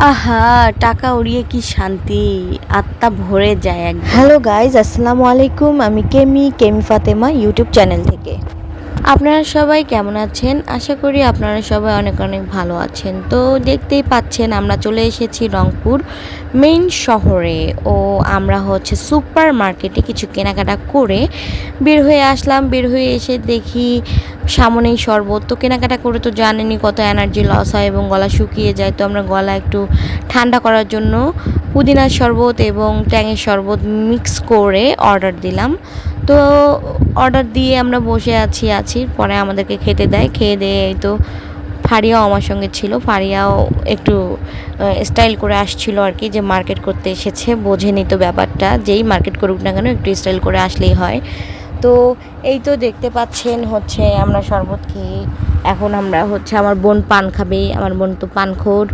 আহা! টাকা উড়িয়ে কি শান্তি! আত্মা ভরে যায় একদম। হ্যালো গাইজ, আসসালামু আলাইকুম। আমি কেমি ফাতেমা ইউটিউব চ্যানেল থেকে। আপনারা সবাই কেমন আছেন? আশা করি আপনারা সবাই অনেক অনেক ভালো আছেন। তো দেখতেই পাচ্ছেন আমরা চলে এসেছি রংপুর মেইন শহরে। আমরা হচ্ছে সুপার মার্কেটে কিছু কেনাকাটা করে বের হয়ে আসলাম। বের হয়ে এসে দেখি সামনেই শরবত। তো কেনাকাটা করে তো জানেনই কত এনার্জি লস হয় এবং গলা শুকিয়ে যায়। তো আমরা গলা একটু ঠান্ডা করার জন্য পুদিনার শরবত এবং ট্যাঙের শরবত মিক্স করে অর্ডার দিলাম। তো অর্ডার দিয়ে আমরা বসে আছি পরে আমাদেরকে খেতে দেয়। খেয়ে দিয়ে এই তো ফারিয়াও আমার সঙ্গে ছিল। ফারিয়াও একটু স্টাইল করে আসছিল আর কি, যে মার্কেট করতে এসেছে, বোঝেনি তো ব্যাপারটা, যেই মার্কেট করুক না কেন একটু স্টাইল করে আসলেই হয়। তো এই তো দেখতে পাচ্ছেন হচ্ছে আমরা শরবত খেয়ে এখন আমরা হচ্ছে, আমার বোন পান খাবে, আমার বোন তো পানখোর।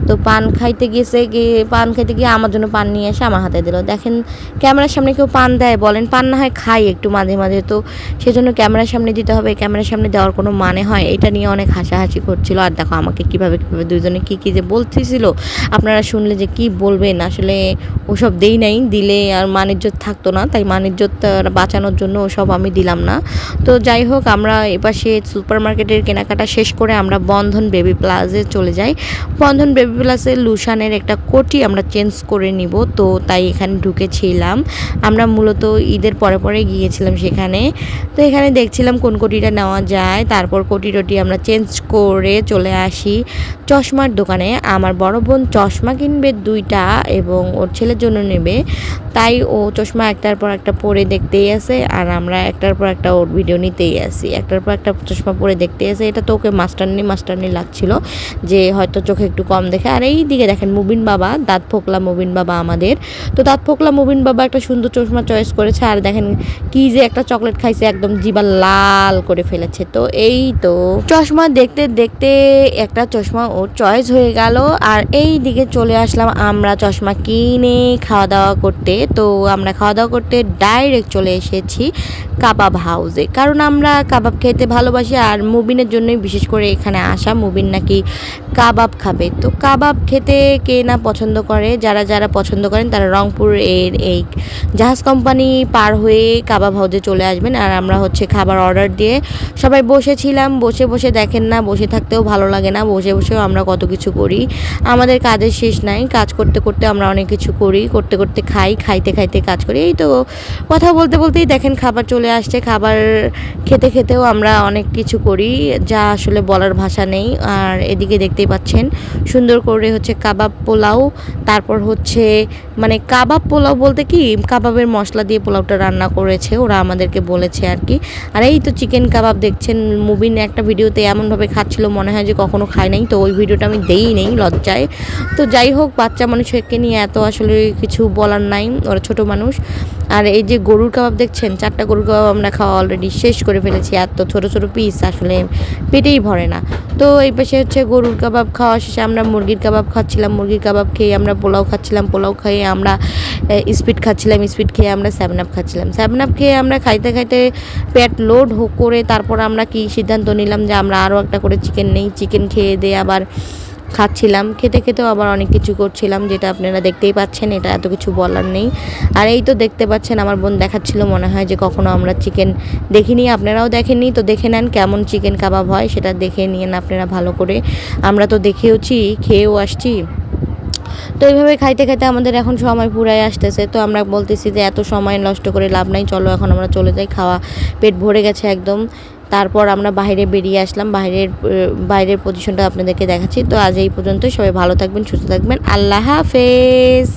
তো পান খাইতে গিয়ে আমার জন্য পান নিয়ে এসে আমার হাতে দিল। দেখেন, ক্যামেরার সামনে কেউ পান দেয় বলেন? পান না হয় খাই একটু মাঝে মাঝে, তো সেজন্য ক্যামেরার সামনে দিতে হবে? ক্যামেরার সামনে দেওয়ার কোনো মানে হয়? এটা নিয়ে অনেক হাসাহাসি করছিল। আর দেখো আমাকে কীভাবে দুজনে কী যে বলতেছিল, আপনারা শুনলে যে কি বলবেন। আসলে ওসব দেই নাই, দিলে আর মানিজ্যত থাকতো না, তাই মানিজ্যত বাঁচানোর জন্য ওসব আমি দিলাম না। তো যাই হোক, আমরা এপাশে সুপার মার্কেটের কেনাকাটা শেষ করে আমরা বন্ধন বেবি প্লাজে চলে যাই। বন্ধন বেবি প্লাসে লুশানের একটা কোটি আমরা চেঞ্জ করে নিব, তো তাই এখানে ঢুকেছিলাম। আমরা মূলত ঈদের পরে পরে গিয়েছিলাম সেখানে। তো এখানে দেখছিলাম কোন কোটিটা নেওয়া যায়, তারপর কোটি আমরা চেঞ্জ করে চলে আসি চশমার দোকানে। আমার বড় বোন চশমা কিনবে 2টা এবং ওর ছেলের জন্য নেবে, তাই ও চশমা একটার পর একটা পরে দেখতেই আছে, আর আমরা একটার পর একটা ওর ভিডিও নিতেই আসি। একটার পর একটা চশমা পরে দেখতে আসে। এটা তো ওকে মাস্টারনি লাগছিল, যে হয়তো চোখে একটু কম দেখে। আর এই দিকে দেখেন মুবিন বাবা, দাঁত ফোকলা মুবিন বাবা আমাদের। তো দাঁত ফোকলা মুবিন বাবা একটা সুন্দর চশমা চয়েস করেছে। আর দেখেন কি যে একটা চকলেট খাইছে, একদম জিবা লাল করে ফেলেছে। তো এই তো চশমা দেখতে দেখতে একটা চশমা ওর চয়েস হয়ে গেল। আর এই দিকে চলে আসলাম আমরা চশমা কিনে খাওয়া দাওয়া করতে। তো আমরা খাওয়া দাওয়া করতে ডাইরেক্ট চলে এসেছি কাবাব হাউসে, কারণ আমরা কাবাব খেতে ভালোবাসি। আর মুবিনের জন্যই বিশেষ করে এখানে আসা, মুবিন নাকি কাবাব খাবে। তো কাবাব খেতে কে না পছন্দ করে, যারা যারা পছন্দ করেন তারা রংপুর এর এই জাহাজ কোম্পানি পার হয়ে কাবাব হাউসে চলে আসবেন। আর আমরা হচ্ছে খাবার অর্ডার দিয়ে সবাই বসেছিলাম। বসে বসে দেখেন না, বসে থাকতেও ভালো লাগে না, বসে বসেও আমরা কত কিছু করি। আমাদের কাজের শেষ নাই, কাজ করতে করতে আমরা অনেক কিছু করি, করতে করতে খাই, খাইতে খাইতে কাজ করি। এই তো কথা বলতে বলতেই দেখেন খাবার চলে আসছে। খাবার খেতে খেতেও আমরা অনেক কিছু করি, যা আসলে বলার ভাষা নেই। আর এদিকে দেখতেই পাচ্ছেন সুন্দর করে হচ্ছে কাবাব পোলাও, তারপর হচ্ছে মানে কাবাব পোলাও বলতে কি, কাবাবের মশলা দিয়ে পোলাওটা রান্না করেছে, ওরা আমাদেরকে বলেছে আর কি। আর এই তো চিকেন কাবাব দেখছেন, মুবিন একটা ভিডিওতে এমনভাবে খাচ্ছিল মনে হয় যে কখনো খায় নাই। তো ওই ভিডিওটা আমি দেই নেই লজ্জায়। তো যাই হোক, বাচ্চা মানুষকে নিয়ে এত আসলে কিছু বলার নাই, ওরা ছোট মানুষ। আর এই যে গরুর কাবাব দেখছেন, 4টা গরুর কাবাব আমরা খাওয়া অলরেডি শেষ করে ফেলেছি। এত ছোট ছোট পিস আসলে পেটেই ভরে না। তো এই পাশে হচ্ছে গরুর কাবাব খাওয়া শেষে আমরা মুরগির কাবাব খাচ্ছিলাম। মুরগির কাবাব খেয়ে আমরা পোলাও খাচ্ছিলাম। পোলাও খেয়ে আমরা স্পিড খাচ্ছিলাম। স্পিড খেয়ে আমরা 7 আপ খাচ্ছিলাম। 7 আপ খেয়ে আমরা খাইতে খাইতে পেট লোড করে তারপর আমরা কি সিদ্ধান্ত নিলাম যে আমরা আরও একটা করে চিকেন নেই। চিকেন খেয়ে দিয়ে আবার খাচ্ছিলাম, খেতে খেতেও আবার অনেক কিছু করছিলাম, যেটা আপনারা দেখতেই পাচ্ছেন। এটা এত কিছু বলার নেই। আর এই তো দেখতে পাচ্ছেন আমার বোন দেখাচ্ছিল, মনে হয় যে কখনো আমরা চিকেন দেখিনি, আপনারাও দেখেননি। তো দেখে নেন কেমন চিকেন কাবাব হয়, সেটা দেখে নিন আপনারা ভালো করে। আমরা তো দেখেওছি, খেয়েও আসছি। তো এইভাবে খাইতে খাইতে আমাদের এখন সময় পুরাই আসতেছে। তো আমরা বলতেছি যে এত সময় নষ্ট করে লাভ নাই, চলো এখন আমরা চলে যাই, খাওয়া পেট ভরে গেছে একদম। তারপর আমরা বাইরে বেরিয়ে আসলাম। বাইরের পজিশনটা আপনাদেরকে দেখাচ্ছি। তো আজ এই পর্যন্ত, সবাই ভালো থাকবেন, সুস্থ থাকবেন, আল্লাহ হাফেজ।